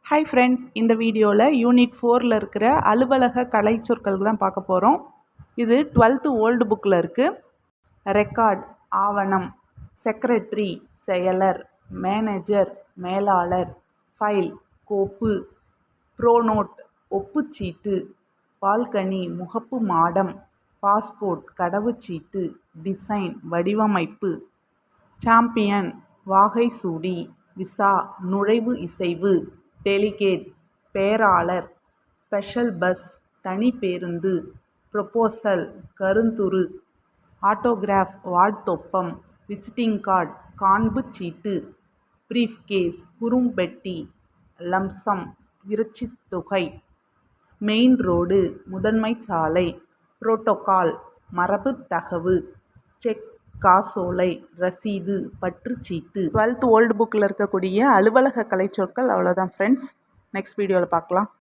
Hi friends, இந்த வீடியோவில் unit 4ல் இருக்கிற அலுவலக கலை சொற்கள் தான் பார்க்க போகிறோம். இது 12th ஓல்டு புக்கில் இருக்குது. ரெக்கார்ட் ஆவணம், செக்ரட்டரி செயலர், மேனேஜர் மேலாளர், ஃபைல் கோப்பு, ப்ரோனோட் ஒப்புச்சீட்டு, பால்கனி முகப்பு மாடம், பாஸ்போர்ட் கடவுச்சீட்டு, டிசைன் வடிவமைப்பு, சாம்பியன் வாகைசூடி, விசா நுழைவு இசைவு, டெலிகேட் பேராளர், ஸ்பெஷல் பஸ் தனி பேருந்து, ப்ரொபோசல் கருந்துரு, ஆட்டோகிராஃப் வாழ்த்தொப்பம், விசிட்டிங் கார்டு காண்புச் சீட்டு, பிரீஃப்கேஸ் குறும்பெட்டி, லம்சம் திருச்சித் தொகை, மெயின் ரோடு முதன்மை சாலை, புரோட்டோகால் மரபுத் தகவு, செக் காசோலை, ரசீது பற்றுச்சீட்டு. 12th ஓல்டு புக்கில் இருக்கக்கூடிய அலுவலக கலைச்சொற்கள் அவ்வளோதான் ஃப்ரெண்ட்ஸ். நெக்ஸ்ட் வீடியோவில் பார்க்கலாம்.